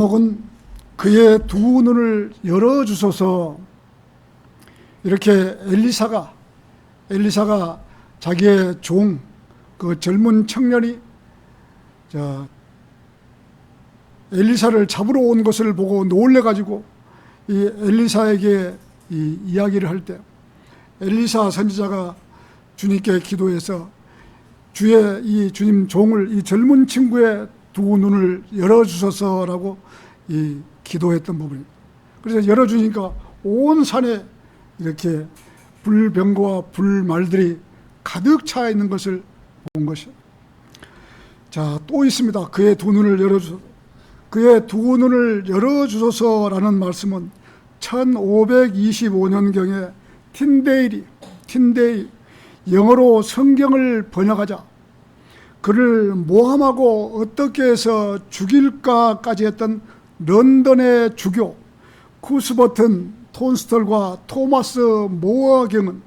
혹은 그의 두 눈을 열어주소서. 이렇게 엘리사가 자기의 그 젊은 청년이 엘리사를 잡으러 온 것을 보고 놀래가지고 이 엘리사에게 이 이야기를 할 때 엘리사 선지자가 주님께 기도해서 이 주님 종을, 이 젊은 친구의 두 눈을 열어주소서라고 기도했던 부분입니다. 그래서 열어주니까 온 산에 이렇게 불병거와 불말들이 가득 차 있는 것을 본 것이에요. 자, 또 있습니다. 그의 두 눈을 열어주소서. 그의 두 눈을 열어주소서라는 말씀은 1525년경에 틴데일이 영어로 성경을 번역하자 그를 모함하고 어떻게 해서 죽일까까지 했던 런던의 주교 쿠스버튼, 톤스털과 토마스 모어경은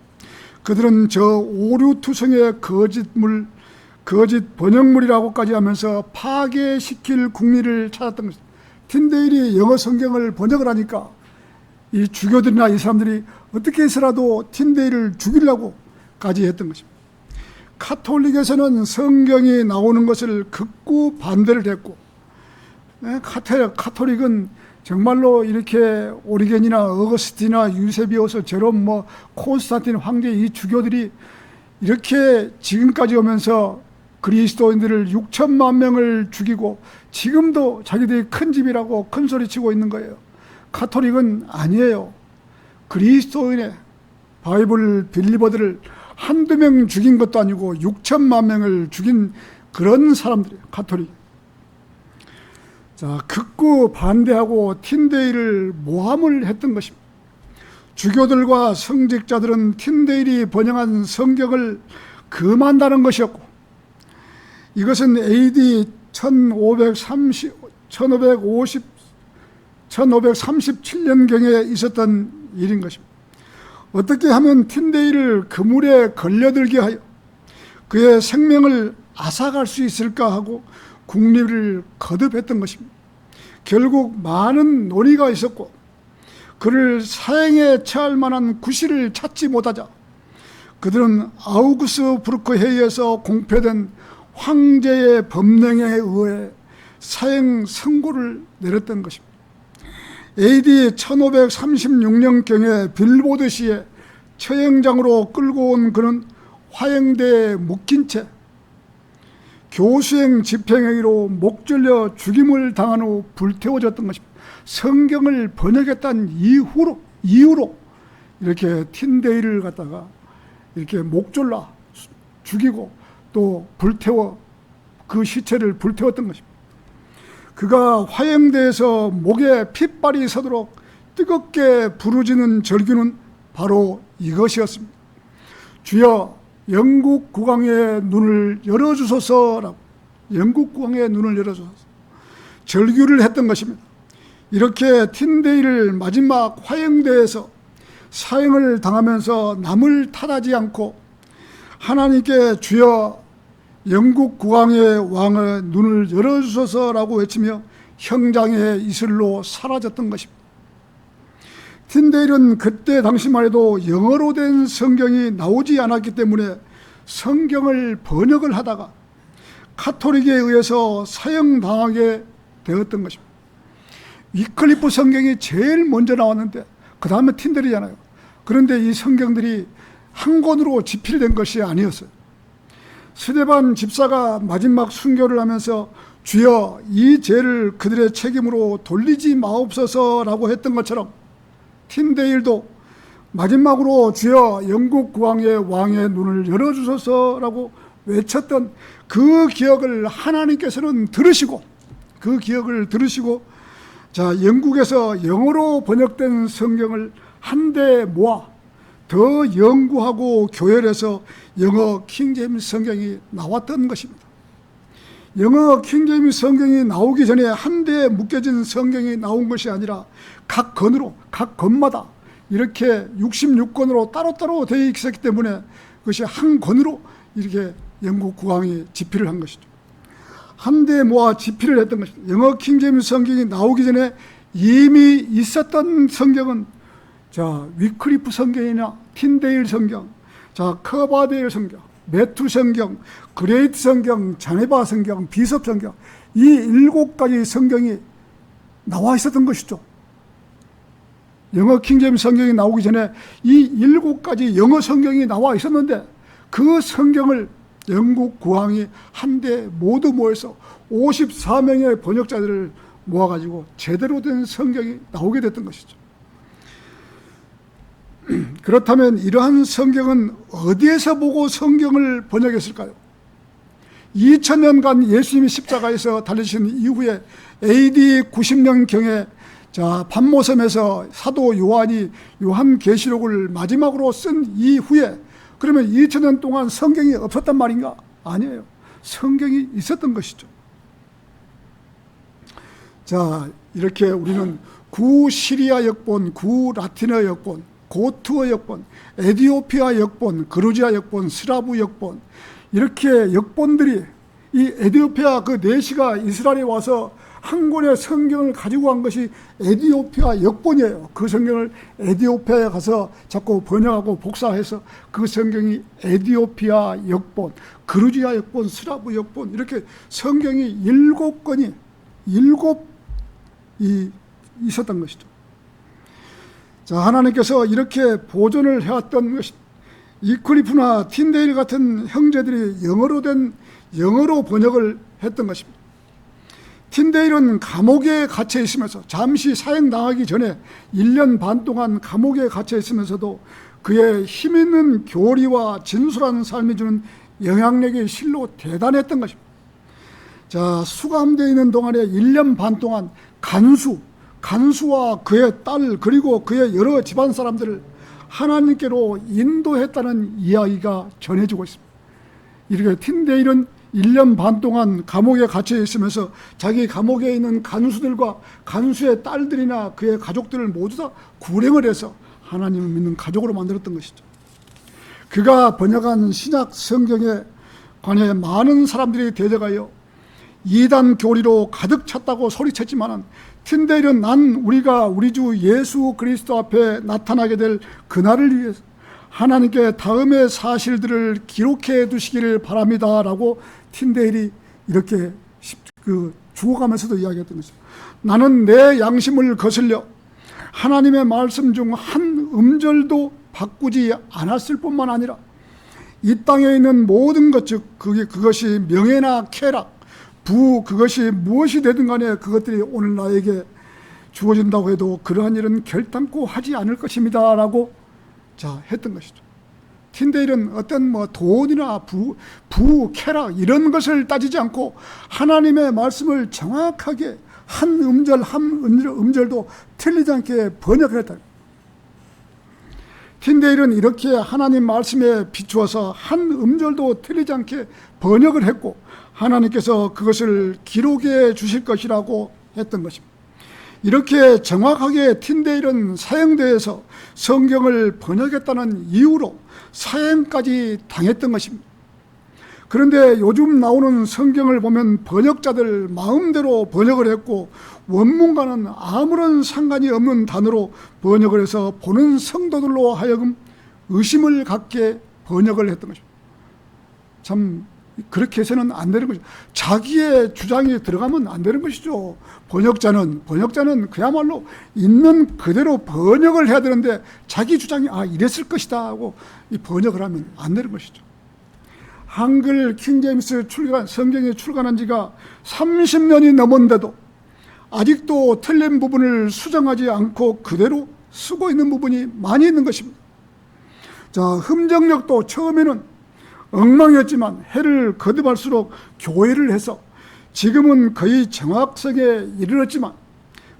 그들은 저 오류투성의 거짓 번역물이라고까지 하면서 파괴시킬 국리를 찾았던 것입니다. 틴데일이 영어 성경을 번역을 하니까 이 주교들이나 이 사람들이 어떻게 해서라도 틴데일을 죽이려고까지 했던 것입니다. 카톨릭에서는 성경이 나오는 것을 극구 반대를 했고, 카톨릭은 정말로 이렇게 오리겐이나 어거스틴이나 유세비오스, 제롬, 콘스탄틴 황제, 이 주교들이 이렇게 지금까지 오면서 그리스도인들을 6천만 명을 죽이고 지금도 자기들이 큰 집이라고 큰 소리치고 있는 거예요. 카톨릭은 아니에요. 그리스도인의 바이블 빌리버들을 한두 명 죽인 것도 아니고 6천만 명을 죽인 그런 사람들이에요, 카톨릭. 자, 극구 반대하고 틴데일을 모함을 했던 것입니다. 주교들과 성직자들은 틴데일이 번역한 성경을 금한다는 것이었고, 이것은 AD 1537년경에 있었던 일인 것입니다. 어떻게 하면 틴데일을 그물에 걸려들게 하여 그의 생명을 앗아갈 수 있을까 하고 국리를 거듭했던 것입니다. 결국 많은 논의가 있었고 그를 사형에 처할 만한 구실을 찾지 못하자 그들은 아우구스부르크 회의에서 공표된 황제의 법령에 의해 사형 선고를 내렸던 것입니다. AD 1536년경에 빌보드시에 처형장으로 끌고 온 그는 화형대에 묶인 채 교수행 집행행위로 목 절려 죽임을 당한 후 불태워졌던 것입니다. 성경을 번역했다는 이유로 이렇게 틴데일을 갖다가 이렇게 목 졸라 죽이고 또 그 시체를 불태웠던 것입니다. 그가 화형대에서 목에 핏발이 서도록 뜨겁게 부르짖는 절규는 바로 이것이었습니다. 주여, 영국 국왕의 눈을 열어주소서라고, 영국 국왕의 눈을 열어주소서, 절규를 했던 것입니다. 이렇게 틴데일을 마지막 화형대에서 사형을 당하면서 남을 탓하지 않고 하나님께 주여 영국 국왕의 왕의 눈을 열어주소서라고 외치며 형장의 이슬로 사라졌던 것입니다. 틴데일은 그때 당시만 해도 영어로 된 성경이 나오지 않았기 때문에 성경을 번역을 하다가 카톨릭에 의해서 사형당하게 되었던 것입니다. 위클리프 성경이 제일 먼저 나왔는데 그 다음에 틴데일이잖아요. 그런데 이 성경들이 한 권으로 집필된 것이 아니었어요. 스데반 집사가 마지막 순교를 하면서 주여 이 죄를 그들의 책임으로 돌리지 마옵소서라고 했던 것처럼 틴데일도 마지막으로 주여 영국 국왕의 왕의 눈을 열어주소서라고 외쳤던 그 기억을 하나님께서는 들으시고 자, 영국에서 영어로 번역된 성경을 한데 모아 더 연구하고 교열해서 영어 킹제임스 성경이 나왔던 것입니다. 영어 킹제임스 성경이 나오기 전에 한데에 묶여진 성경이 나온 것이 아니라 각 권마다 이렇게 66권으로 따로따로 되어 있었기 때문에 그것이 한 권으로 이렇게 영국 국왕이 집필을 한 것이죠. 한데 모아 집필을 했던 것입니다. 영어 킹제임스 성경이 나오기 전에 이미 있었던 성경은 위클리프 성경이나 틴데일 성경, 커바데일 성경, 매튜 성경, 그레이트 성경, 자네바 성경, 비섭 성경, 이 7가지 성경이 나와 있었던 것이죠. 영어 킹제임스 성경이 나오기 전에 이 7가지 영어 성경이 나와 있었는데 그 성경을 영국 국왕이 한데 모두 모여서 54명의 번역자들을 모아가지고 제대로 된 성경이 나오게 됐던 것이죠. 그렇다면 이러한 성경은 어디에서 보고 성경을 번역했을까요? 2000년간 예수님이 십자가에서 달리신 이후에 AD 90년경에 반모섬에서 사도 요한이 요한계시록을 마지막으로 쓴 이후에 그러면 2000년 동안 성경이 없었단 말인가? 아니에요. 성경이 있었던 것이죠. 이렇게 우리는 구시리아 역본, 구라틴어 역본, 고트어 역본, 에디오피아 역본, 그루지아 역본, 스라브 역본, 이렇게 역본들이 이 에디오피아 그 내시가 이스라엘에 와서 한 권의 성경을 가지고 간 것이 에디오피아 역본이에요. 그 성경을 에디오피아에 가서 자꾸 번역하고 복사해서 그 성경이 에디오피아 역본, 그루지아 역본, 스라브 역본, 이렇게 성경이 7권이 있었던 것이죠. 하나님께서 이렇게 보존을 해왔던 것이 이클리프나 틴데일 같은 형제들이 영어로 번역을 했던 것입니다. 틴데일은 감옥에 갇혀 있으면서 잠시 사형당하기 전에 1년 반 동안 감옥에 갇혀 있으면서도 그의 힘있는 교리와 진솔한 삶이 주는 영향력이 실로 대단했던 것입니다. 수감되어 있는 동안에 1년 반 동안 간수와 그의 딸 그리고 그의 여러 집안 사람들을 하나님께로 인도했다는 이야기가 전해지고 있습니다. 이렇게 틴데일은 1년 반 동안 감옥에 갇혀 있으면서 자기 감옥에 있는 간수들과 간수의 딸들이나 그의 가족들을 모두 다 구령을 해서 하나님을 믿는 가족으로 만들었던 것이죠. 그가 번역한 신약 성경에 관해 많은 사람들이 대적하여 이단 교리로 가득 찼다고 소리쳤지만 틴데일은 난 우리가 우리 주 예수 그리스도 앞에 나타나게 될 그날을 위해서 하나님께 다음의 사실들을 기록해 두시기를 바랍니다 라고 틴데일이 이렇게 죽어가면서도 이야기했던 것이죠. 나는 내 양심을 거슬려 하나님의 말씀 중 한 음절도 바꾸지 않았을 뿐만 아니라 이 땅에 있는 모든 것, 즉 그것이 명예나 쾌락, 그것이 무엇이 되든 간에 그것들이 오늘 나에게 주어진다고 해도 그러한 일은 결단코 하지 않을 것입니다 라고 했던 것이죠. 틴데일은 어떤 돈이나 쾌락 이런 것을 따지지 않고 하나님의 말씀을 정확하게 한 음절도 틀리지 않게 번역을 했다. 틴데일은 이렇게 하나님 말씀에 비추어서 한 음절도 틀리지 않게 번역을 했고 하나님께서 그것을 기록해 주실 것이라고 했던 것입니다. 이렇게 정확하게 틴데일은 사형대에서 성경을 번역했다는 이유로 사형까지 당했던 것입니다. 그런데 요즘 나오는 성경을 보면 번역자들 마음대로 번역을 했고 원문과는 아무런 상관이 없는 단어로 번역을 해서 보는 성도들로 하여금 의심을 갖게 번역을 했던 것입니다. 참 그렇게 해서는 안 되는 것이죠. 자기의 주장이 들어가면 안 되는 것이죠. 번역자는 그야말로 있는 그대로 번역을 해야 되는데 자기 주장이 이랬을 것이다 하고 이 번역을 하면 안 되는 것이죠. 한글 킹제임스 성경이 출간한 지가 30년이 넘었는데도 아직도 틀린 부분을 수정하지 않고 그대로 쓰고 있는 부분이 많이 있는 것입니다. 흠정력도 처음에는 엉망이었지만 해를 거듭할수록 교회를 해서 지금은 거의 정확성에 이르렀지만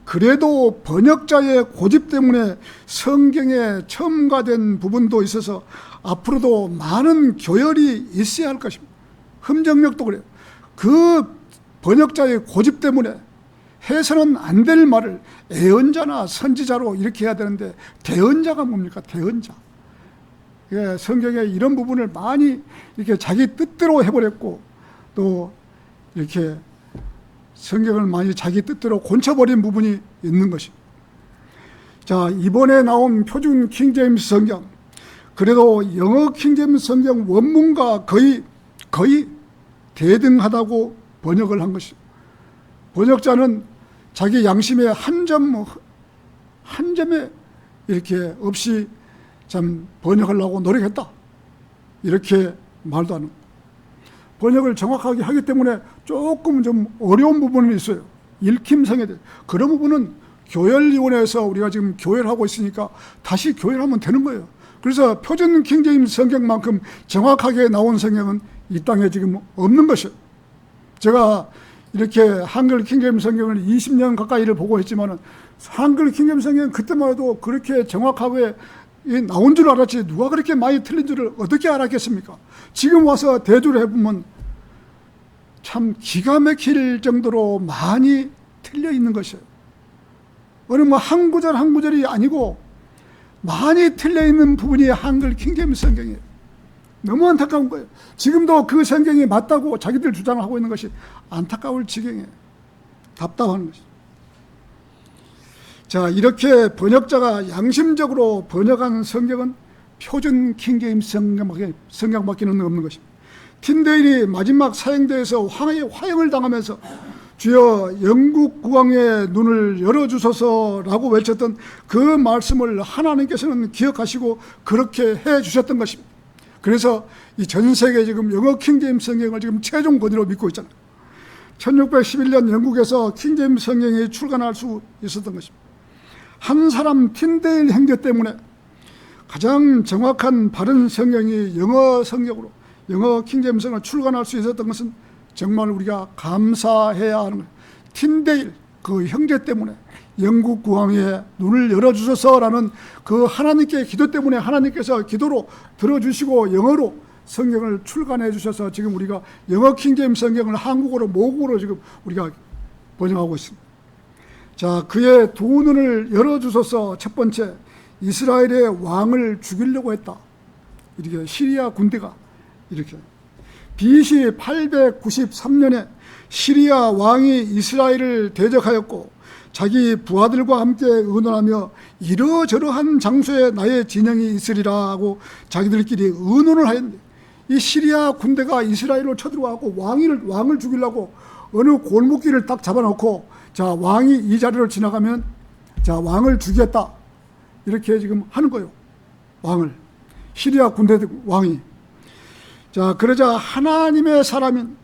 그래도 번역자의 고집 때문에 성경에 첨가된 부분도 있어서 앞으로도 많은 교열이 있어야 할 것입니다. 흠정력도 그래요. 그 번역자의 고집 때문에 해서는 안 될 말을 애언자나 선지자로 이렇게 해야 되는데 대언자가 뭡니까? 대언자. 성경에 이런 부분을 많이 이렇게 자기 뜻대로 해버렸고 또 이렇게 성경을 많이 자기 뜻대로 곤쳐버린 부분이 있는 것입니다. 자, 이번에 나온 표준 킹제임스 성경, 그래도 영어 킹제임스 성경 원문과 거의 대등하다고 번역을 한 것입니다. 번역자는 자기 양심의 한 점에 이렇게 없이 참 번역하려고 노력했다, 이렇게 말도 하는 거예요. 번역을 정확하게 하기 때문에 조금 좀 어려운 부분은 있어요. 읽힘성에 대해. 그런 부분은 교열위원회에서 우리가 지금 교열을 하고 있으니까 다시 교열하면 되는 거예요. 그래서 표준 킹제임스 성경만큼 정확하게 나온 성경은 이 땅에 지금 없는 것이에요. 제가 이렇게 한글 킹제임스 성경을 20년 가까이를 보고 있지만은 한글 킹제임스 성경은 그때만 해도 그렇게 정확하게 나온 줄 알았지 누가 그렇게 많이 틀린 줄을 어떻게 알았겠습니까? 지금 와서 대조를 해보면 참 기가 막힐 정도로 많이 틀려 있는 것이에요. 어느 뭐 한 구절 한 구절이 아니고 많이 틀려 있는 부분이 한글 킹제임스 성경이에요. 너무 안타까운 거예요. 지금도 그 성경이 맞다고 자기들 주장을 하고 있는 것이 안타까울 지경이에요. 답답한 것이죠. 자, 이렇게 번역자가 양심적으로 번역한 성경은 표준 킹제임스 성경밖에는 없는 것입니다. 틴데일이 마지막 사형대에서 화형을 당하면서 주여 영국 국왕의 눈을 열어주소서라고 외쳤던 그 말씀을 하나님께서는 기억하시고 그렇게 해주셨던 것입니다. 그래서 이 전 세계 지금 영어 킹제임스 성경을 지금 최종 권위로 믿고 있잖아요. 1611년 영국에서 킹제임스 성경이 출간할 수 있었던 것입니다. 한 사람 틴데일 형제 때문에 가장 정확한 바른 성경이 영어 성경으로 영어 킹제임스 성경을 출간할 수 있었던 것은 정말 우리가 감사해야 하는 거예요. 틴데일 그 형제 때문에 영국 국왕의 눈을 열어주소서라는 그 하나님께 기도 때문에 하나님께서 기도로 들어주시고 영어로 성경을 출간해 주셔서 지금 우리가 영어 킹제임스 성경을 한국어로 모국어로 지금 우리가 번역하고 있습니다. 자, 그의 두 눈을 열어주소서. 첫 번째, 이스라엘의 왕을 죽이려고 했다. 이렇게 시리아 군대가 이렇게 BC 893년에 시리아 왕이 이스라엘을 대적하였고 자기 부하들과 함께 의논하며 이러저러한 장소에 나의 진영이 있으리라 고 자기들끼리 의논을 하였는데 이 시리아 군대가 이스라엘로 쳐들어와서 왕을 죽이려고 어느 골목길을 딱 잡아놓고 자, 왕이 이 자리를 지나가면 자, 왕을 죽였다, 이렇게 지금 하는 거예요. 왕을 시리아 군대 왕이. 자, 그러자 하나님의 사람인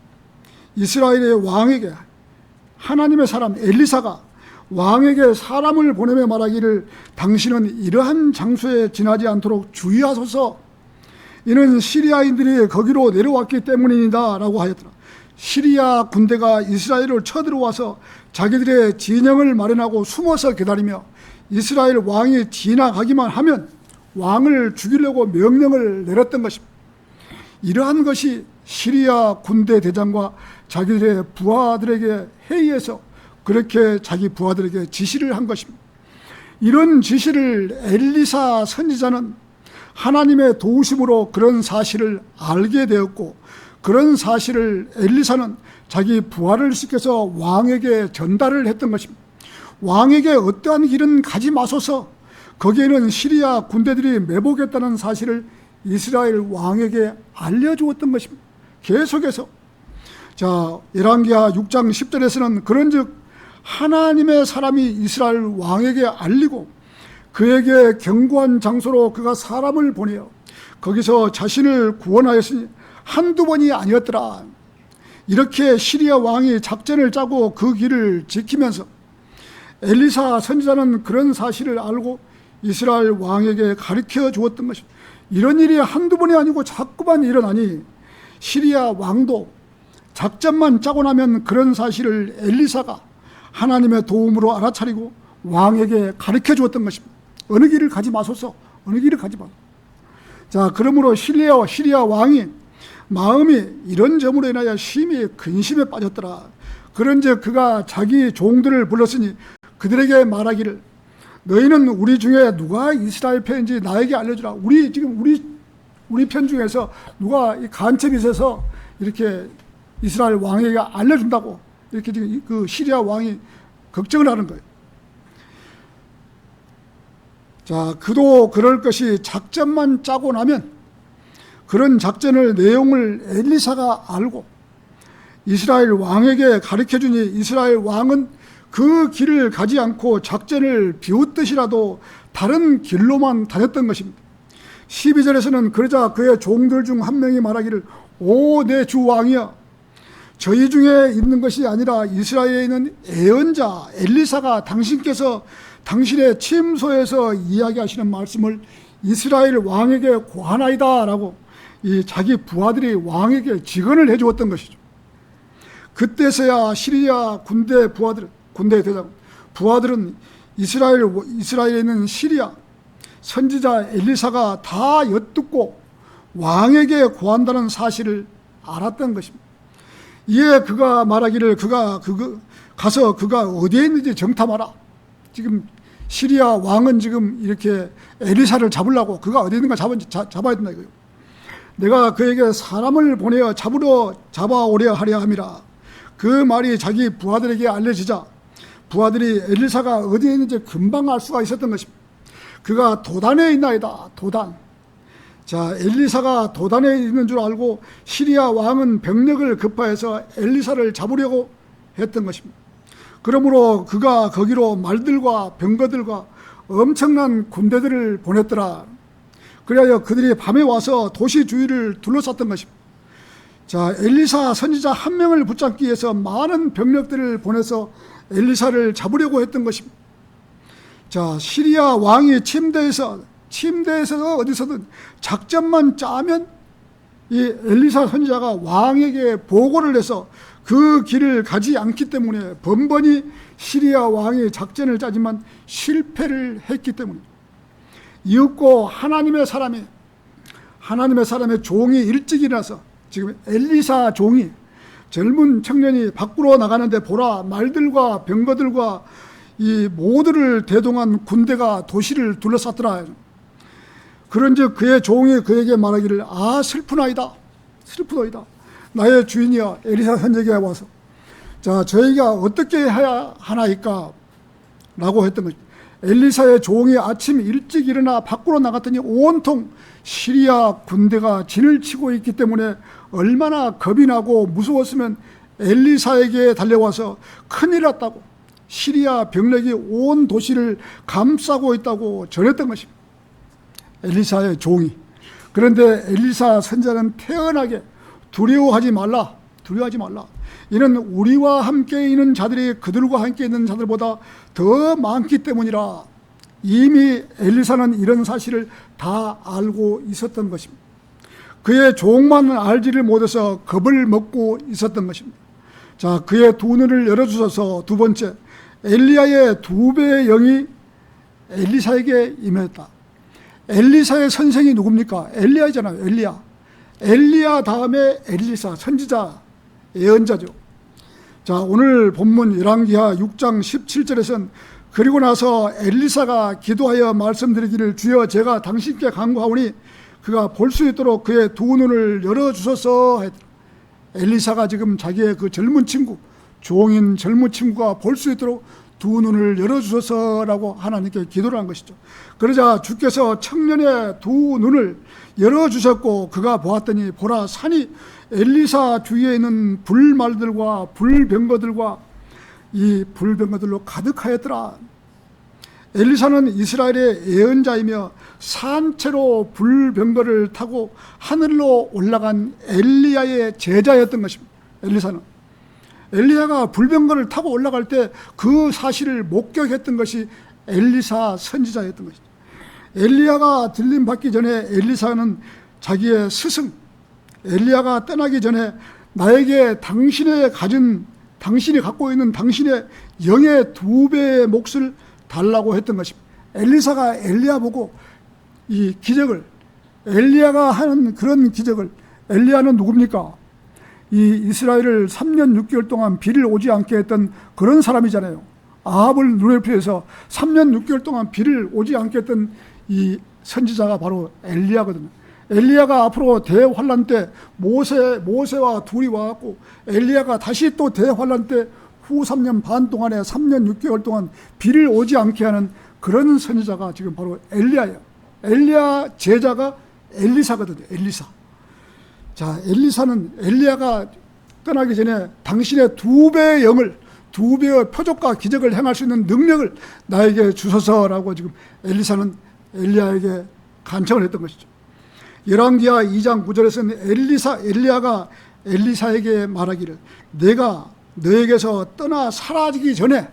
이스라엘의 왕에게 하나님의 사람 엘리사가 왕에게 사람을 보내며 말하기를 당신은 이러한 장소에 지나지 않도록 주의하소서. 이는 시리아인들이 거기로 내려왔기 때문이다 라고 하였더라. 시리아 군대가 이스라엘을 쳐들어와서 자기들의 진영을 마련하고 숨어서 기다리며 이스라엘 왕이 지나가기만 하면 왕을 죽이려고 명령을 내렸던 것입니다. 이러한 것이 시리아 군대 대장과 자기들의 부하들에게 회의해서 그렇게 자기 부하들에게 지시를 한 것입니다. 이런 지시를 엘리사 선지자는 하나님의 도우심으로 그런 사실을 알게 되었고 그런 사실을 엘리사는 자기 부하를 시켜서 왕에게 전달을 했던 것입니다. 왕에게 어떠한 길은 가지 마소서. 거기에는 시리아 군대들이 매복했다는 사실을 이스라엘 왕에게 알려주었던 것입니다. 계속해서 자, 열왕기하 6장 10절에서는 그런즉 하나님의 사람이 이스라엘 왕에게 알리고 그에게 견고한 장소로 그가 사람을 보내어 거기서 자신을 구원하였으니 한두 번이 아니었더라. 이렇게 시리아 왕이 작전을 짜고 그 길을 지키면서 엘리사 선지자는 그런 사실을 알고 이스라엘 왕에게 가르쳐 주었던 것입니다. 이런 일이 한두 번이 아니고 자꾸만 일어나니 시리아 왕도 작전만 짜고 나면 그런 사실을 엘리사가 하나님의 도움으로 알아차리고 왕에게 가르쳐 주었던 것입니다. 어느 길을 가지 마소서. 어느 길을 가지 마. 자, 그러므로 시리아 왕이 마음이 이런 점으로 인하여 심히 근심에 빠졌더라. 그런즉 그가 자기 종들을 불렀으니 그들에게 말하기를 너희는 우리 중에 누가 이스라엘 편인지 나에게 알려주라. 우리 편 중에서 누가 간첩이 있어서 이렇게 이스라엘 왕에게 알려준다고 이렇게 지금 그 시리아 왕이 걱정을 하는 거예요. 자, 그도 그럴 것이 작전만 짜고 나면 그런 작전을 내용을 엘리사가 알고 이스라엘 왕에게 가르쳐주니 이스라엘 왕은 그 길을 가지 않고 작전을 비웃듯이라도 다른 길로만 다녔던 것입니다. 12절에서는 그러자 그의 종들 중 한 명이 말하기를 오 내 주 왕이여, 저희 중에 있는 것이 아니라 이스라엘에 있는 예언자 엘리사가 당신께서 당신의 침소에서 이야기하시는 말씀을 이스라엘 왕에게 고하나이다 라고 이 자기 부하들이 왕에게 직언을 해주었던 것이죠. 그때서야 시리아 군대 대장 부하들은 이스라엘에 있는 시리아 선지자 엘리사가 다 엿듣고 왕에게 고한다는 사실을 알았던 것입니다. 이에 그가 말하기를 가서 그가 어디에 있는지 정탐하라. 지금 시리아 왕은 지금 이렇게 엘리사를 잡으려고 그가 어디 있는가 잡아야 된다 이거예요. 내가 그에게 사람을 보내어 잡아오려 하려 함이라. 그 말이 자기 부하들에게 알려지자 부하들이 엘리사가 어디에 있는지 금방 알 수가 있었던 것입니다. 그가 도단에 있나이다. 도단. 자, 엘리사가 도단에 있는 줄 알고 시리아 왕은 병력을 급파해서 엘리사를 잡으려고 했던 것입니다. 그러므로 그가 거기로 말들과 병거들과 엄청난 군대들을 보냈더라. 그리하여 그들이 밤에 와서 도시 주위를 둘러쌌던 것입니다. 자, 엘리사 선지자 한 명을 붙잡기 위해서 많은 병력들을 보내서 엘리사를 잡으려고 했던 것입니다. 자, 시리아 왕이 침대에서 어디서든 작전만 짜면 이 엘리사 선지자가 왕에게 보고를 해서 그 길을 가지 않기 때문에 번번이 시리아 왕이 작전을 짜지만 실패를 했기 때문에 이윽고 하나님의 사람의 종이 일찍 일어나서 지금 엘리사 종이 젊은 청년이 밖으로 나가는데 보라 말들과 병거들과 이 모두를 대동한 군대가 도시를 둘러쌌더라. 그런즉 그의 종이 그에게 말하기를 슬프나이다. 나의 주인이여 엘리사 선지자에게 와서 자 저희가 어떻게 해야 하나이까 라고 했던 것입니다. 엘리사의 종이 아침 일찍 일어나 밖으로 나갔더니 온통 시리아 군대가 진을 치고 있기 때문에 얼마나 겁이 나고 무서웠으면 엘리사에게 달려와서 큰일 났다고 시리아 병력이 온 도시를 감싸고 있다고 전했던 것입니다. 엘리사의 종이. 그런데 엘리사 선지자는 태연하게 두려워하지 말라. 이는 우리와 함께 있는 자들이 그들과 함께 있는 자들보다 더 많기 때문이라. 이미 엘리사는 이런 사실을 다 알고 있었던 것입니다. 그의 종만 알지를 못해서 겁을 먹고 있었던 것입니다. 자, 그의 두 눈을 열어주셔서 두 번째, 엘리야의 2배의 영이 엘리사에게 임했다. 엘리사의 선생이 누굽니까? 엘리야잖아요. 엘리야 다음에 엘리사, 선지자, 예언자죠. 자, 오늘 본문 열왕기하 6장 17절에서는 그리고 나서 엘리사가 기도하여 말씀드리기를 주여 제가 당신께 간구하오니 그가 볼 수 있도록 그의 두 눈을 열어주소서 했더라. 엘리사가 지금 자기의 그 젊은 친구, 종인 젊은 친구가 볼 수 있도록 두 눈을 열어주소서라고 하나님께 기도를 한 것이죠. 그러자 주께서 청년의 두 눈을 열어주셨고 그가 보았더니 보라 산이 엘리사 주위에 있는 불말들과 불병거들과 이 불병거들로 가득하였더라. 엘리사는 이스라엘의 예언자이며 산채로 불병거를 타고 하늘로 올라간 엘리야의 제자였던 것입니다. 엘리야가 불병거를 타고 올라갈 때 그 사실을 목격했던 것이 엘리사 선지자였던 것이죠. 엘리야가 들림받기 전에 엘리사는 자기의 스승 엘리야가 떠나기 전에 나에게 당신이 갖고 있는 당신의 영의 2배의 몫을 달라고 했던 것입니다. 엘리사가 엘리야 보고 이 기적을 엘리야가 하는 그런 기적을 엘리야는 누굽니까? 이 이스라엘을 3년 6개월 동안 비를 오지 않게 했던 그런 사람이잖아요. 아합을 눈에 피해서 3년 6개월 동안 비를 오지 않게 했던 이 선지자가 바로 엘리야거든요. 엘리야가 앞으로 대환란 때 모세와 둘이 와갖고 엘리야가 다시 또 대환란 때 후 3년 반 동안에 3년 6개월 동안 비를 오지 않게 하는 그런 선지자가 지금 바로 엘리야예요. 엘리야 제자가 엘리사거든요. 엘리사. 자, 엘리사는 엘리야가 떠나기 전에 당신의 2배의 영을, 2배의 표적과 기적을 행할 수 있는 능력을 나에게 주소서라고 지금 엘리사는 엘리야에게 간청을 했던 것이죠. 열왕기하 2장 9절에서는 엘리야가 엘리사에게 말하기를 내가 너에게서 떠나 사라지기 전에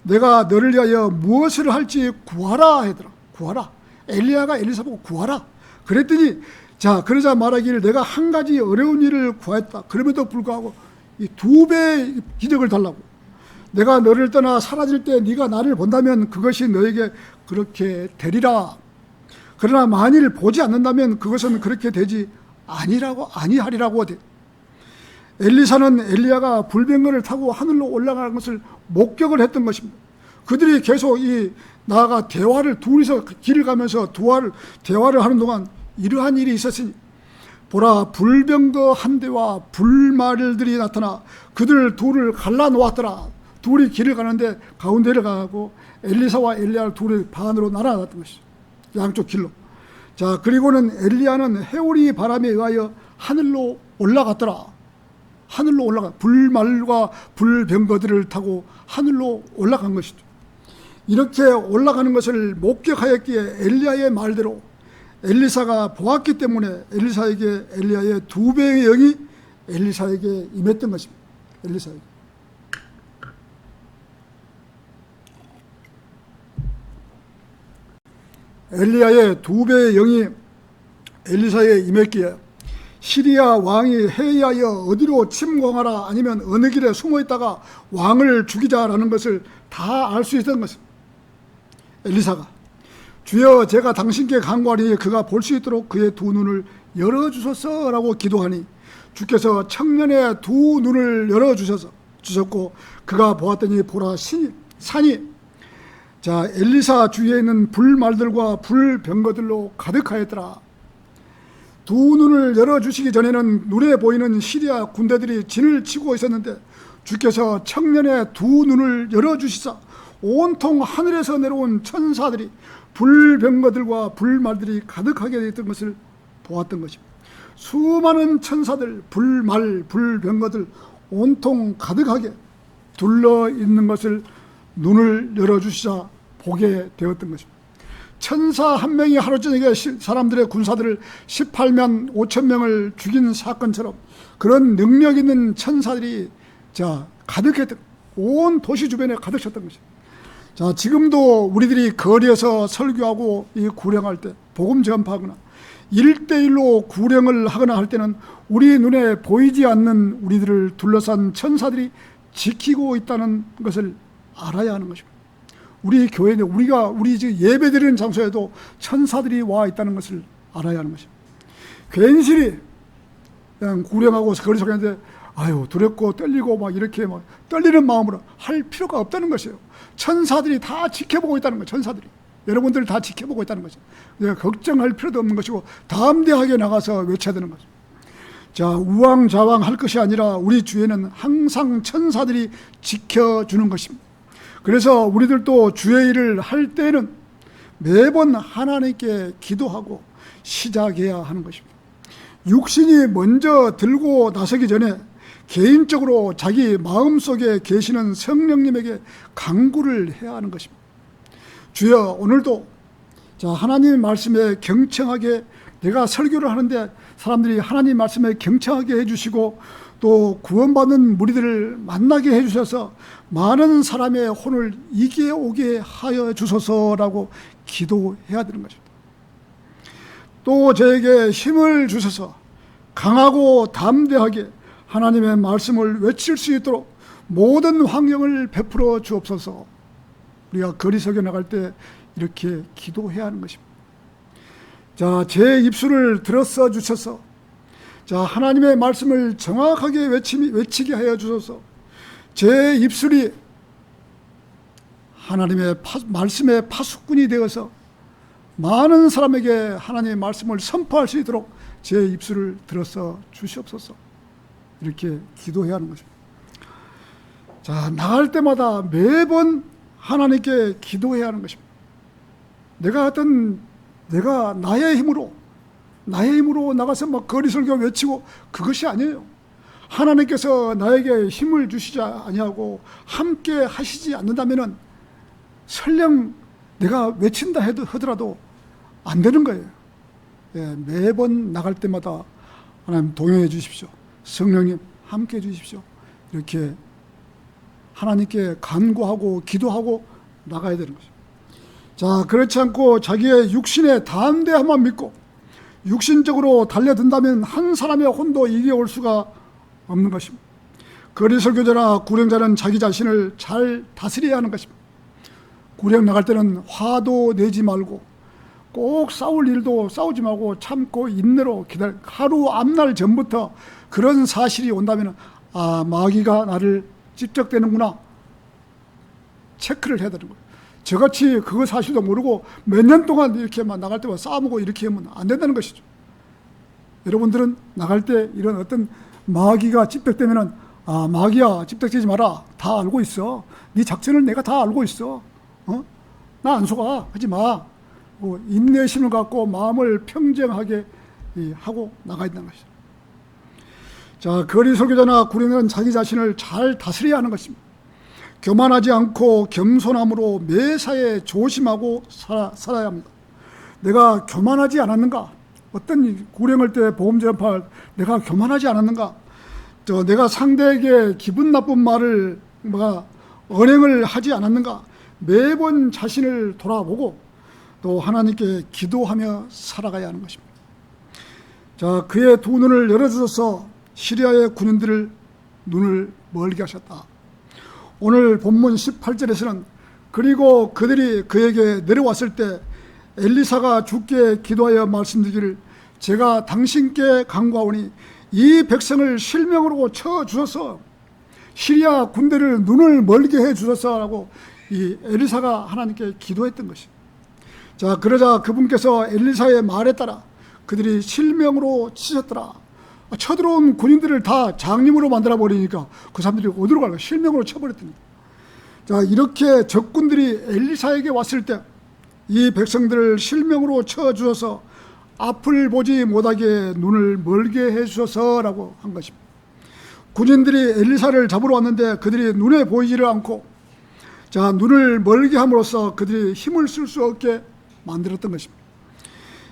내가 너를 위하여 무엇을 할지 구하라 하더라. 구하라. 엘리야가 엘리사 보고 구하라. 그랬더니 자, 그러자 말하기를 내가 한 가지 어려운 일을 구했다. 그럼에도 불구하고 이 2배의 기적을 달라고. 내가 너를 떠나 사라질 때 네가 나를 본다면 그것이 너에게 그렇게 되리라. 그러나 만일 보지 않는다면 그것은 그렇게 되지 아니하리라고 돼. 엘리사는 엘리야가 불병거를 타고 하늘로 올라가는 것을 목격을 했던 것입니다. 그들이 계속 나아가 대화를 둘이서 길을 가면서 대화를 하는 동안 이러한 일이 있었으니 보라 불병거 한 대와 불말들이 나타나 그들 둘을 갈라놓았더라. 둘이 길을 가는데 가운데를 가고 엘리사와 엘리야 둘이 반으로 날아갔던 것이죠. 양쪽 길로. 자, 그리고는 엘리야는 해오리 바람에 의하여 하늘로 올라갔더라. 하늘로 올라가 불말과 불병거들을 타고 하늘로 올라간 것이죠. 이렇게 올라가는 것을 목격하였기에 엘리야의 말대로 엘리사가 보았기 때문에 엘리야의 2배의 영이 엘리사에게 임했던 것입니다. 엘리사에게. 엘리야의 2배의 영이 엘리사에 임했기에 시리아 왕이 회의하여 어디로 침공하라 아니면 어느 길에 숨어있다가 왕을 죽이자라는 것을 다 알 수 있었던 것입니다. 엘리사가 주여 제가 당신께 간구하니 그가 볼 수 있도록 그의 2눈을 열어주소서라고 기도하니 주께서 청년의 2눈을 열어주셨고 그가 보았더니 보라 산이 자 엘리사 주위에 있는 불말들과 불병거들로 가득하였더라. 2눈을 열어주시기 전에는 눈에 보이는 시리아 군대들이 진을 치고 있었는데 주께서 청년의 2눈을 열어주시사 온통 하늘에서 내려온 천사들이 불병거들과 불말들이 가득하게 되어 있던 것을 보았던 것입니다. 수많은 천사들, 불말, 불병거들 온통 가득하게 둘러 있는 것을 눈을 열어주시자 보게 되었던 것입니다. 천사 한 명이 하루 저녁에 사람들의 군사들을 18만 5천 명을 죽인 사건처럼 그런 능력 있는 천사들이 가득했던 온 도시 주변에 가득 찼던 것입니다. 자, 지금도 우리들이 거리에서 설교하고 구령할 때 복음 전파하거나 1대1로 구령을 하거나 할 때는 우리 눈에 보이지 않는 우리들을 둘러싼 천사들이 지키고 있다는 것을 알아야 하는 것입니다. 우리 교회는 우리 지금 예배드리는 장소에도 천사들이 와 있다는 것을 알아야 하는 것입니다. 괜시리 그냥 구령하고 거리 소리하는데 두렵고 떨리고 막 이렇게 막 떨리는 마음으로 할 필요가 없다는 것이에요. 천사들이 다 지켜보고 있다는 거예요. 천사들이 여러분들을 다 지켜보고 있다는 거죠. 걱정할 필요도 없는 것이고 담대하게 나가서 외쳐야 되는 거죠. 자, 우왕좌왕 할 것이 아니라 우리 주위에는 항상 천사들이 지켜주는 것입니다. 그래서 우리들도 주의 일을 할 때는 매번 하나님께 기도하고 시작해야 하는 것입니다. 육신이 먼저 들고 나서기 전에 개인적으로 자기 마음속에 계시는 성령님에게 간구를 해야 하는 것입니다. 주여, 오늘도 하나님 말씀에 경청하게, 내가 설교를 하는데 사람들이 하나님 말씀에 경청하게 해주시고 또 구원받는 무리들을 만나게 해주셔서 많은 사람의 혼을 이기에 오게 하여 주소서라고 기도해야 되는 것입니다. 또 저에게 힘을 주셔서 강하고 담대하게 하나님의 말씀을 외칠 수 있도록 모든 환경을 베풀어 주옵소서. 우리가 거리석에 나갈 때 이렇게 기도해야 하는 것입니다. 자, 제 입술을 들어써 주셔서 하나님의 말씀을 정확하게 외치게 하여 주소서. 제 입술이 하나님의 말씀의 파수꾼이 되어서 많은 사람에게 하나님의 말씀을 선포할 수 있도록 제 입술을 들어서 주시옵소서. 이렇게 기도해야 하는 것입니다. 자, 나갈 때마다 매번 하나님께 기도해야 하는 것입니다. 내가 나의 힘으로 나가서 막 거리 설교 외치고 그것이 아니에요. 하나님께서 나에게 힘을 주시지 아니하고 함께 하시지 않는다면은 설령 내가 외친다 하더라도 안 되는 거예요. 예, 매번 나갈 때마다 하나님 동행해 주십시오. 성령님 함께 해 주십시오. 이렇게 하나님께 간구하고 기도하고 나가야 되는 거죠. 자, 그렇지 않고 자기의 육신의 담대함만 믿고 육신적으로 달려든다면 한 사람의 혼도 이겨올 수가 없는 것입니다. 거리 설교자나 구령자는 자기 자신을 잘 다스려야 하는 것입니다. 구령 나갈 때는 화도 내지 말고 꼭 싸울 일도 싸우지 말고 참고 인내로 기다려. 하루 앞날 전부터 그런 사실이 온다면 마귀가 나를 찝적대는구나 체크를 해야 되는 거예요. 저같이 그거 사실도 모르고 몇 년 동안 이렇게만 나갈 때마다 싸우고 이렇게 하면 안 된다는 것이죠. 여러분들은 나갈 때 이런 어떤 마귀가 찝적대면은 마귀야 찝적대지 마라. 다 알고 있어. 네 작전을 내가 다 알고 있어. 나 안 속아. 하지 마. 인내심을 갖고 마음을 평정하게 하고 나가야 된다는 것이죠. 자, 거리 설교자나 구령자는 자기 자신을 잘 다스려야 하는 것입니다. 교만하지 않고 겸손함으로 매사에 조심하고 살아야 합니다. 내가 교만하지 않았는가? 어떤 구령할 때 복음 전파할 내가 교만하지 않았는가? 내가 상대에게 기분 나쁜 말을 언행을 하지 않았는가? 매번 자신을 돌아보고 또 하나님께 기도하며 살아가야 하는 것입니다. 자, 그의 두 눈을 열어주셔서 시리아의 군인들을 눈을 멀게 하셨다. 오늘 본문 18절에서는 그리고 그들이 그에게 내려왔을 때 엘리사가 주께 기도하여 말씀드리기를 제가 당신께 간구하오니 이 백성을 실명으로 쳐주셔서 시리아 군대를 눈을 멀게 해주셔서라고 이 엘리사가 하나님께 기도했던 것이. 자, 그러자 그분께서 엘리사의 말에 따라 그들이 실명으로 치셨더라. 쳐들어온 군인들을 다 장님으로 만들어 버리니까 그 사람들이 어디로 갈까? 실명으로 쳐버렸더니. 자, 이렇게 적군들이 엘리사에게 왔을 때 이 백성들을 실명으로 쳐주셔서 앞을 보지 못하게 눈을 멀게 해주셔서라고 한 것입니다. 군인들이 엘리사를 잡으러 왔는데 그들이 눈에 보이지를 않고 자, 눈을 멀게 함으로써 그들이 힘을 쓸 수 없게 만들었던 것입니다.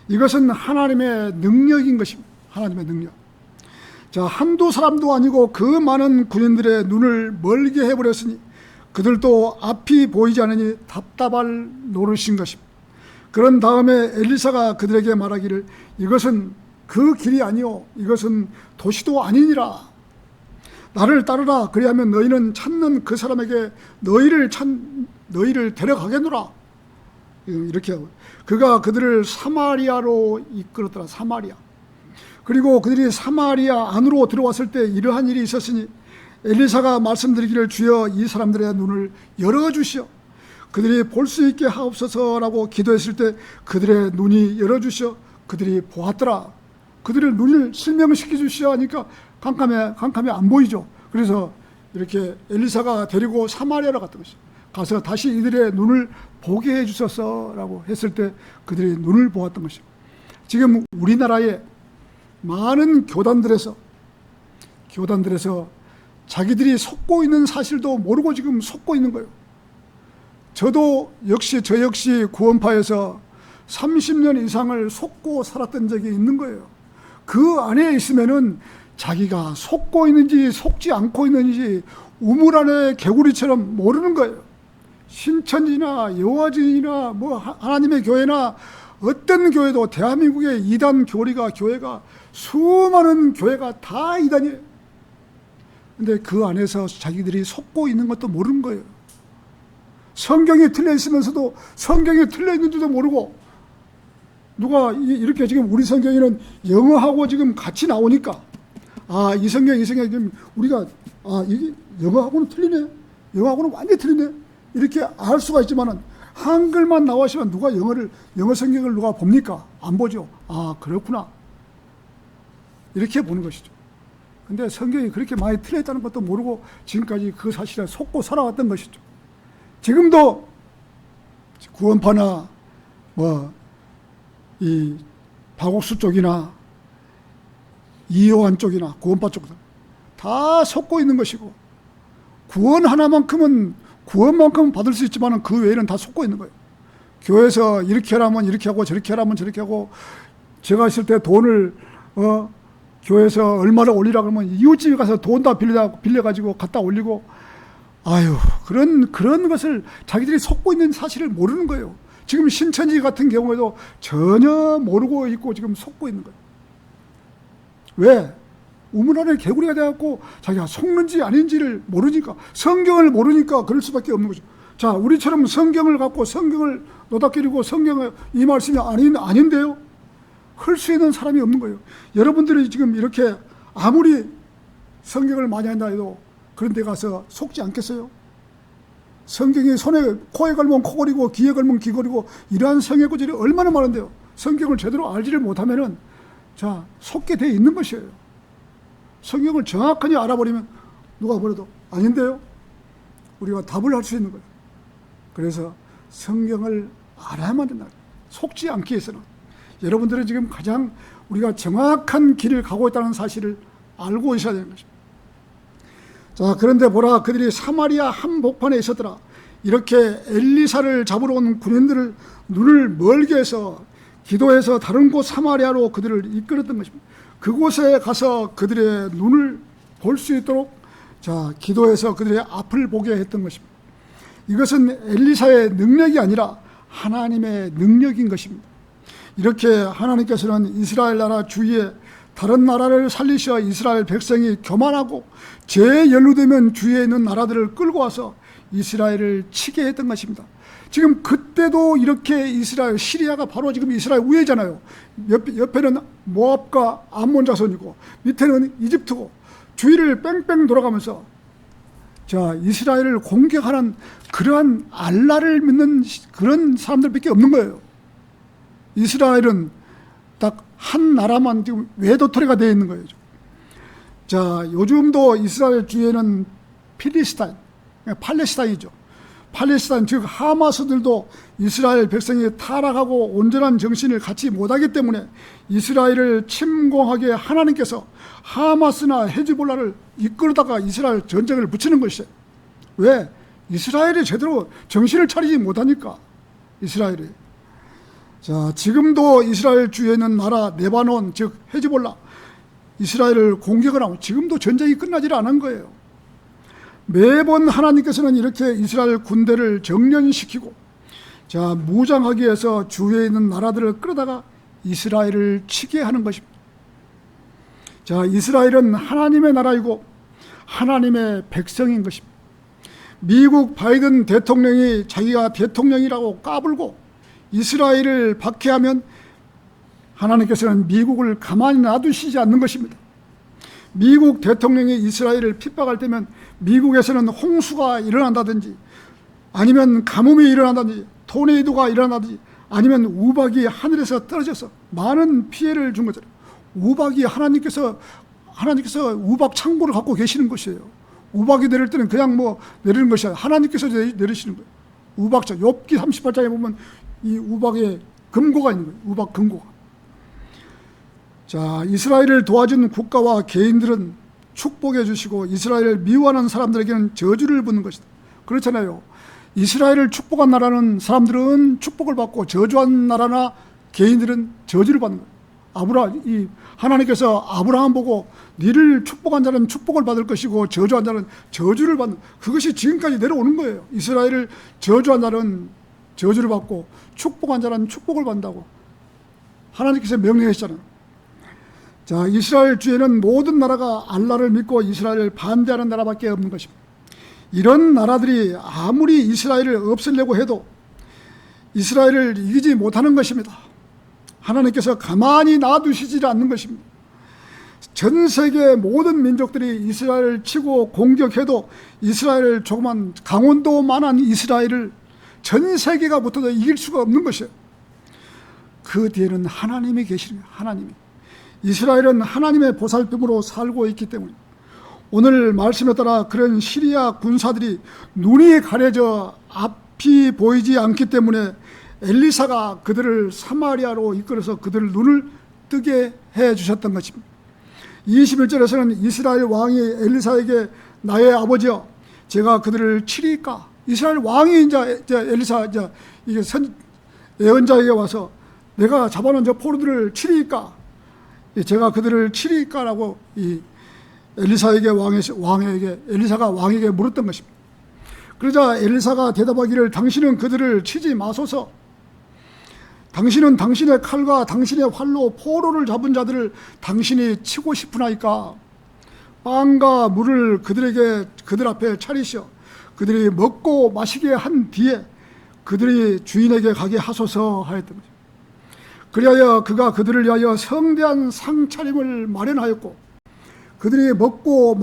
이것은 하나님의 능력인 것입니다. 하나님의 능력. 자, 한두 사람도 아니고 그 많은 군인들의 눈을 멀게 해버렸으니 그들도 앞이 보이지 않으니 답답할 노릇인 것입니다. 그런 다음에 엘리사가 그들에게 말하기를 이것은 그 길이 아니오 이것은 도시도 아니니라. 나를 따르라. 그리하면 너희는 찾는 그 사람에게 너희를 데려가겠노라. 이렇게 하고 그가 그들을 사마리아로 이끌었더라. 사마리아. 그리고 그들이 사마리아 안으로 들어왔을 때 이러한 일이 있었으니 엘리사가 말씀드리기를 주여 이 사람들의 눈을 열어주시오. 그들이 볼 수 있게 하옵소서라고 기도했을 때 그들의 눈이 열어주시오. 그들이 보았더라. 그들의 눈을 실명시켜 주시오 하니까 캄캄해 안 보이죠. 그래서 이렇게 엘리사가 데리고 사마리아로 갔던 것이죠. 가서 다시 이들의 눈을 보게 해주셔서라고 했을 때 그들이 눈을 보았던 것입니다. 지금 우리나라에 많은 교단들에서 자기들이 속고 있는 사실도 모르고 지금 속고 있는 거예요. 저 역시 구원파에서 30년 이상을 속고 살았던 적이 있는 거예요. 그 안에 있으면은 자기가 속고 있는지 속지 않고 있는지 우물 안에 개구리처럼 모르는 거예요. 신천지나 여호와전이나 하나님의 교회나 어떤 교회도 대한민국의 이단 교회가 수많은 교회가 다 이단이에요. 근데 그 안에서 자기들이 속고 있는 것도 모르는 거예요. 성경이 틀려 있으면서도 성경이 틀려 있는지도 모르고 누가 이렇게 지금 우리 성경에는 영어하고 지금 같이 나오니까 이 성경 지금 우리가 이게 영어하고는 틀리네. 영어하고는 완전히 틀리네. 이렇게 알 수가 있지만은 한글만 나오시면 누가 영어 성경을 누가 봅니까? 안 보죠. 아, 그렇구나. 이렇게 보는 것이죠. 근데 성경이 그렇게 많이 틀렸다는 것도 모르고 지금까지 그 사실에 속고 살아왔던 것이죠. 지금도 구원파나 이 박옥수 쪽이나 이요한 쪽이나 구원파 쪽들 다 속고 있는 것이고, 구원 하나만큼은 구원만큼은 받을 수 있지만 그 외에는 다 속고 있는 거예요. 교회에서 이렇게 하라면 이렇게 하고 저렇게 하라면 저렇게 하고, 제가 있을 때 돈을 교회에서 얼마를 올리라고 하면 이웃집에 가서 돈 다 빌려가지고 갖다 올리고, 아유, 그런 것을 자기들이 속고 있는 사실을 모르는 거예요. 지금 신천지 같은 경우에도 전혀 모르고 있고 지금 속고 있는 거예요. 왜? 우물 안에 개구리가 돼갖고 자기가 속는지 아닌지를 모르니까, 성경을 모르니까 그럴 수밖에 없는 거죠. 자, 우리처럼 성경을 갖고 성경을 노닥거리고 성경을 이 말씀이 아닌데요? 할 수 있는 사람이 없는 거예요. 여러분들이 지금 이렇게 아무리 성경을 많이 한다 해도 그런 데 가서 속지 않겠어요? 성경이 코에 걸면 코걸이고 귀에 걸면 귀걸이고 이러한 성의 구절이 얼마나 많은데요. 성경을 제대로 알지를 못하면은 속게 돼 있는 것이에요. 성경을 정확하게 알아버리면 누가 뭐래도 아닌데요? 우리가 답을 할 수 있는 거예요. 그래서 성경을 알아야만 된다. 속지 않기 위해서는 여러분들은 지금 가장 우리가 정확한 길을 가고 있다는 사실을 알고 있어야 되는 것입니다. 자, 그런데 보라, 그들이 사마리아 한복판에 있었더라. 이렇게 엘리사를 잡으러 온 군인들을 눈을 멀게 해서 기도해서 다른 곳 사마리아로 그들을 이끌었던 것입니다. 그곳에 가서 그들의 눈을 볼 수 있도록 기도해서 그들의 앞을 보게 했던 것입니다. 이것은 엘리사의 능력이 아니라 하나님의 능력인 것입니다. 이렇게 하나님께서는 이스라엘 나라 주위에 다른 나라를 살리셔 이스라엘 백성이 교만하고 죄에 연루되면 주위에 있는 나라들을 끌고 와서 이스라엘을 치게 했던 것입니다. 지금 그때도 이렇게 시리아가 바로 지금 이스라엘 우회잖아요. 옆에는 모압과 암몬 자손이고 밑에는 이집트고, 주위를 뺑뺑 돌아가면서 이스라엘을 공격하는 그러한 알라를 믿는 그런 사람들밖에 없는 거예요. 이스라엘은 딱 한 나라만 지금 외도토리가 되어 있는 거예요. 요즘도 이스라엘 주위에는 팔레스타인이죠. 팔레스타인, 즉 하마스들도 이스라엘 백성이 타락하고 온전한 정신을 갖지 못하기 때문에 이스라엘을 침공하게 하나님께서 하마스나 헤즈볼라를 이끌다가 이스라엘 전쟁을 붙이는 것이에요. 왜? 이스라엘이 제대로 정신을 차리지 못하니까. 이스라엘이. 지금도 이스라엘 주위에 있는 나라 레바논, 즉 헤즈볼라, 이스라엘을 공격을 하고 지금도 전쟁이 끝나지 않은 거예요. 매번 하나님께서는 이렇게 이스라엘 군대를 정련시키고 무장하기 위해서 주위에 있는 나라들을 끌어다가 이스라엘을 치게 하는 것입니다. 이스라엘은 하나님의 나라이고 하나님의 백성인 것입니다. 미국 바이든 대통령이 자기가 대통령이라고 까불고 이스라엘을 박해하면 하나님께서는 미국을 가만히 놔두시지 않는 것입니다. 미국 대통령이 이스라엘을 핍박할 때면 미국에서는 홍수가 일어난다든지 아니면 가뭄이 일어난다든지 토네이도가 일어난다든지 아니면 우박이 하늘에서 떨어져서 많은 피해를 준 거죠. 우박이 하나님께서 우박 창고를 갖고 계시는 것이에요. 우박이 내릴 때는 그냥 내리는 것이 아니라 하나님께서 내리시는 거예요. 우박자, 욥기 38장에 보면 이 우박에 금고가 있는 거예요. 우박 금고가. 이스라엘을 도와준 국가와 개인들은 축복해 주시고 이스라엘을 미워하는 사람들에게는 저주를 붓는 것이다. 그렇잖아요. 이스라엘을 축복한 나라는 사람들은 축복을 받고 저주한 나라나 개인들은 저주를 받는 거예요. 하나님께서 아브라함 보고 니를 축복한 자는 축복을 받을 것이고 저주한 자는 저주를 받는, 그것이 지금까지 내려오는 거예요. 이스라엘을 저주한 자는 저주를 받고 축복한 자는 축복을 받는다고 하나님께서 명령하셨잖아요. 이스라엘 주에는 모든 나라가 알라를 믿고 이스라엘을 반대하는 나라밖에 없는 것입니다. 이런 나라들이 아무리 이스라엘을 없애려고 해도 이스라엘을 이기지 못하는 것입니다. 하나님께서 가만히 놔두시지 않는 것입니다. 전 세계 모든 민족들이 이스라엘을 치고 공격해도 이스라엘을 조그만 강원도만한 이스라엘을 전 세계가 붙어도 이길 수가 없는 것이에요. 그 뒤에는 하나님이 계시는 거예요. 하나님이. 이스라엘은 하나님의 보살핌으로 살고 있기 때문에 오늘 말씀에 따라 그런 시리아 군사들이 눈이 가려져 앞이 보이지 않기 때문에 엘리사가 그들을 사마리아로 이끌어서 그들을 눈을 뜨게 해 주셨던 것입니다. 21절에서는 이스라엘 왕이 엘리사에게 나의 아버지여 제가 그들을 치리까. 이스라엘 왕이 이제 엘리사 이게 예언자에게 와서 내가 잡아놓은 저 포로들을 치리까. 제가 그들을 치리까라고 이 엘리사에게 엘리사가 왕에게 물었던 것입니다. 그러자 엘리사가 대답하기를 당신은 그들을 치지 마소서. 당신은 당신의 칼과 당신의 활로 포로를 잡은 자들을 당신이 치고 싶으나이까. 빵과 물을 그들 앞에 차리시어 그들이 먹고 마시게 한 뒤에 그들이 주인에게 가게 하소서 하였던 것입니다. 그리하여 그가 그들을 위하여 성대한 상차림을 마련하였고 그들이 먹고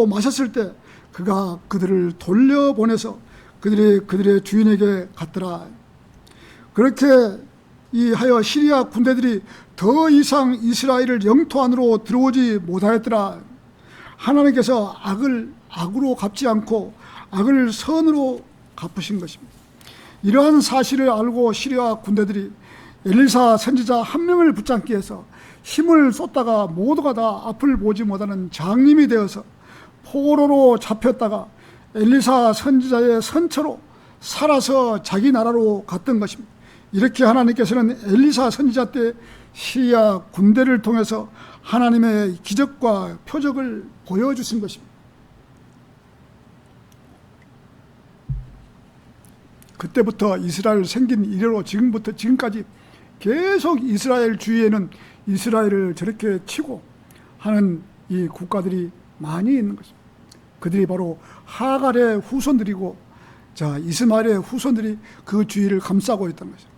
마셨을 때 그가 그들을 돌려보내서 그들이 그들의 주인에게 갔더라. 그렇게 하여 시리아 군대들이 더 이상 이스라엘을 영토 안으로 들어오지 못하였더라. 하나님께서 악을 악으로 갚지 않고 악을 선으로 갚으신 것입니다. 이러한 사실을 알고 시리아 군대들이 엘리사 선지자 한 명을 붙잡기 위해서 힘을 쏟다가 모두가 다 앞을 보지 못하는 장님이 되어서 포로로 잡혔다가 엘리사 선지자의 선처로 살아서 자기 나라로 갔던 것입니다. 이렇게 하나님께서는 엘리사 선지자 때 시리아 군대를 통해서 하나님의 기적과 표적을 보여주신 것입니다. 그때부터 이스라엘 생긴 이래로 지금부터 지금까지 계속 이스라엘 주위에는 이스라엘을 저렇게 치고 하는 이 국가들이 많이 있는 것입니다. 그들이 바로 하갈의 후손들이고 이스마엘의 후손들이 그 주위를 감싸고 있다는 것입니다.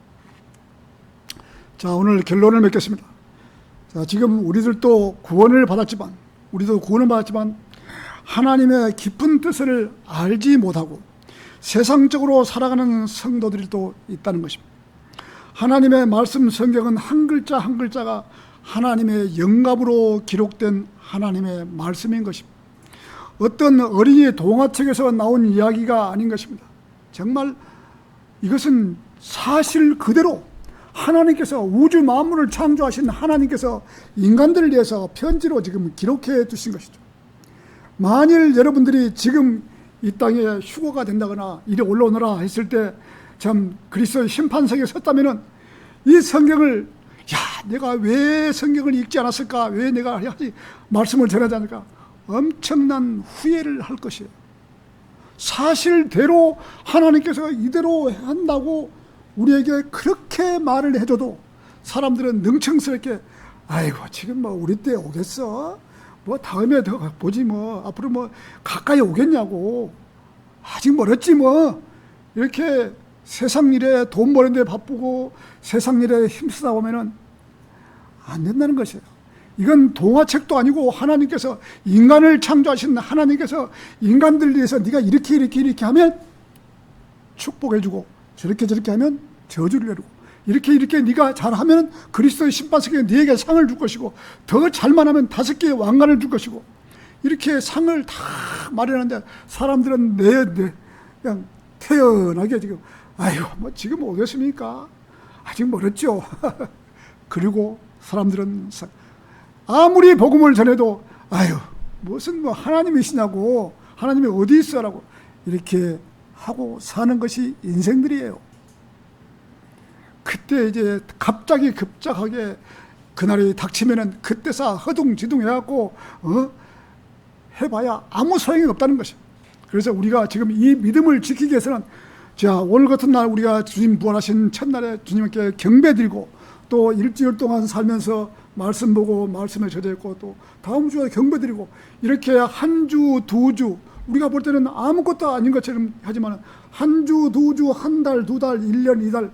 오늘 결론을 맺겠습니다. 지금 우리도 구원을 받았지만 하나님의 깊은 뜻을 알지 못하고 세상적으로 살아가는 성도들이 또 있다는 것입니다. 하나님의 말씀 성경은 한 글자 한 글자가 하나님의 영감으로 기록된 하나님의 말씀인 것입니다. 어떤 어린이 동화책에서 나온 이야기가 아닌 것입니다. 정말 이것은 사실 그대로 하나님께서 우주 만물을 창조하신 하나님께서 인간들을 위해서 편지로 지금 기록해 두신 것이죠. 만일 여러분들이 지금 이 땅에 휴거가 된다거나 이리 올라오너라 했을 때 참 그리스도의 심판석에 섰다면은 이 성경을 내가 왜 성경을 읽지 않았을까? 왜 내가 말씀을 전하지 않을까? 엄청난 후회를 할 것이에요. 사실대로 하나님께서 이대로 한다고 우리에게 그렇게 말을 해줘도 사람들은 능청스럽게 아이고 지금 우리 때 오겠어? 다음에 더 보지 앞으로 가까이 오겠냐고 아직 멀었지 이렇게 세상 일에 돈 버는 데 바쁘고 세상 일에 힘쓰다 보면은 안 된다는 것이에요. 이건 동화책도 아니고 하나님께서 인간을 창조하신 하나님께서 인간들 위해서 네가 이렇게 하면 축복해주고 저렇게 하면 저주를 내리고 이렇게 네가 잘하면 그리스도의 심판석에 네게 상을 줄 것이고 더 잘만 하면 5개의 왕관을 줄 것이고 이렇게 상을 다 마련하는데 사람들은 그냥 태연하게 지금 지금 오겠습니까? 아직 멀었죠. 그리고 사람들은 아무리 복음을 전해도 무슨 하나님이시냐고 하나님이 어디 있어라고 이렇게 하고 사는 것이 인생들이에요. 그때 이제 갑자기 급작하게 그날이 닥치면은 그때서 허둥지둥 해갖고 해봐야 아무 소용이 없다는 것이에요. 그래서 우리가 지금 이 믿음을 지키기 위해서는 오늘 같은 날 우리가 주님 부활하신 첫날에 주님께 경배드리고 또 일주일 동안 살면서 말씀 보고 말씀에 젖어있고 또 다음 주에 경배드리고 이렇게 한 주, 2주 우리가 볼 때는 아무것도 아닌 것처럼 하지만 한 주, 2주, 한 달, 2달, 1년, 2달,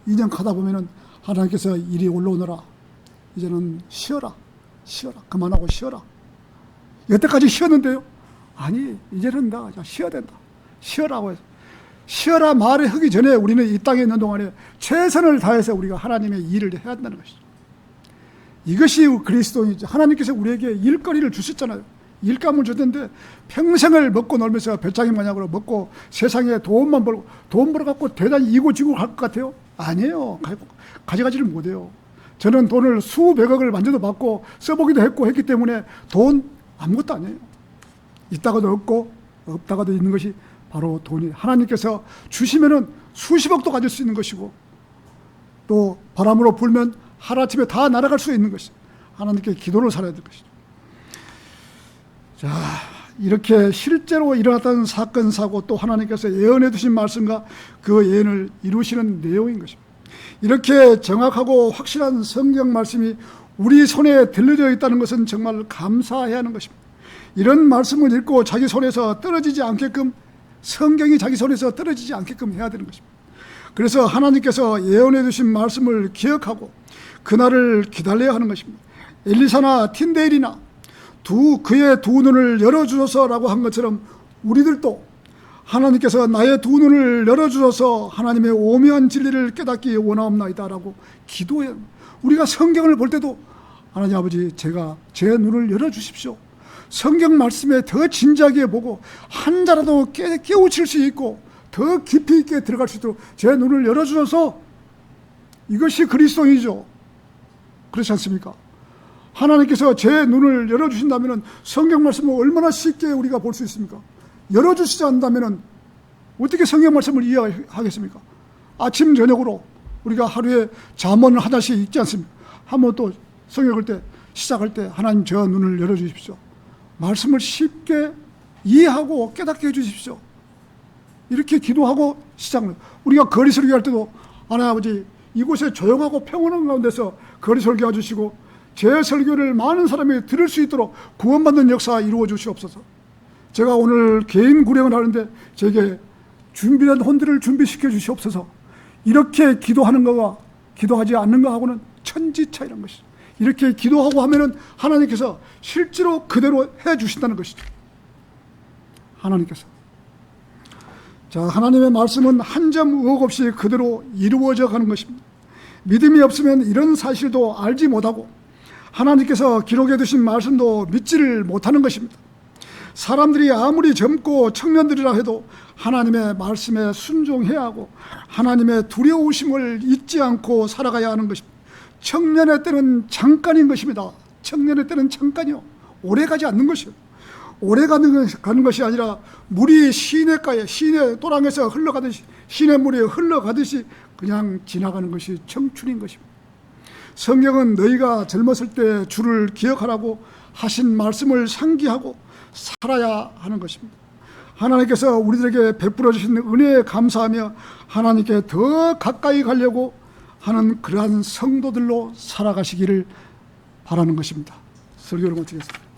2년 가다 보면은 하나님께서 이리 올라오너라. 이제는 쉬어라. 그만하고 쉬어라. 여태까지 쉬었는데요. 아니 이제는 나 쉬어야 된다. 쉬어라고 해서 쉬어라 말에 하기 전에 우리는 이 땅에 있는 동안에 최선을 다해서 우리가 하나님의 일을 해야 한다는 것이죠. 이것이 그리스도인이죠. 하나님께서 우리에게 일거리를 주셨잖아요. 일감을 줬는데 평생을 먹고 놀면서 배짱이 마냥으로 먹고 세상에 돈만 벌고 돈 벌어갖고 대단히 이고지고 갈 것 같아요? 아니에요. 가져가지를 못해요. 저는 돈을 수백억을 만져도 받고 써보기도 했고 했기 때문에 돈 아무것도 아니에요. 있다가도 없고 없다가도 있는 것이 바로 돈이 하나님께서 주시면은 수십억도 가질 수 있는 것이고 또 바람으로 불면 하루아침에 다 날아갈 수 있는 것이 하나님께 기도를 살아야 될 것이죠. 자, 이렇게 실제로 일어났던 사건 사고 또 하나님께서 예언해 두신 말씀과 그 예언을 이루시는 내용인 것입니다. 이렇게 정확하고 확실한 성경 말씀이 우리 손에 들려져 있다는 것은 정말 감사해야 하는 것입니다. 이런 말씀을 읽고 자기 손에서 떨어지지 않게끔 성경이 자기 손에서 떨어지지 않게끔 해야 되는 것입니다. 그래서 하나님께서 예언해 주신 말씀을 기억하고 그날을 기다려야 하는 것입니다. 엘리사나 틴데일이나 그의 두 눈을 열어주소서라고 한 것처럼 우리들도 하나님께서 나의 두 눈을 열어주셔서 하나님의 오묘한 진리를 깨닫기 원하옵나이다라고 기도해요. 우리가 성경을 볼 때도 하나님 아버지 제가 제 눈을 열어주십시오. 성경 말씀에 더 진지하게 보고 한 자라도 깨우칠 수 있고 더 깊이 있게 들어갈 수 있도록 제 눈을 열어주셔서 이것이 그리스도이죠. 그렇지 않습니까? 하나님께서 제 눈을 열어주신다면 성경 말씀을 얼마나 쉽게 우리가 볼 수 있습니까? 열어주시지 않는다면 어떻게 성경 말씀을 이해하겠습니까? 아침 저녁으로 우리가 하루에 잠언을 하나씩 읽지 않습니까? 한번 또 성경을 때 시작할 때 하나님 저 눈을 열어주십시오. 말씀을 쉽게 이해하고 깨닫게 해주십시오. 이렇게 기도하고 시작합니다. 우리가 거리 설교할 때도 하나님 아버지 이곳에 조용하고 평온한 가운데서 거리 설교해 주시고 제 설교를 많은 사람이 들을 수 있도록 구원받는 역사 이루어 주시옵소서. 제가 오늘 개인 구령을 하는데 제게 준비된 혼들을 준비시켜 주시옵소서. 이렇게 기도하는 거와 기도하지 않는 거하고는 천지 차이란 것이죠. 이렇게 기도하고 하면은 하나님께서 실제로 그대로 해 주신다는 것이죠. 하나님께서. 자, 하나님의 말씀은 한 점 의혹 없이 그대로 이루어져 가는 것입니다. 믿음이 없으면 이런 사실도 알지 못하고 하나님께서 기록해 두신 말씀도 믿지를 못하는 것입니다. 사람들이 아무리 젊고 청년들이라 해도 하나님의 말씀에 순종해야 하고 하나님의 두려우심을 잊지 않고 살아가야 하는 것입니다. 청년의 때는 잠깐인 것입니다. 청년의 때는 잠깐이요. 오래 가지 않는 것이요. 오래 가는 것이 아니라 물이 시냇가에 시내 또랑에서 흘러가듯이 시냇물이 흘러가듯이 그냥 지나가는 것이 청춘인 것입니다. 성경은 너희가 젊었을 때 주를 기억하라고 하신 말씀을 상기하고 살아야 하는 것입니다. 하나님께서 우리들에게 베풀어 주신 은혜에 감사하며 하나님께 더 가까이 가려고 하는 그러한 성도들로 살아가시기를 바라는 것입니다. 설교를 마치겠습니다.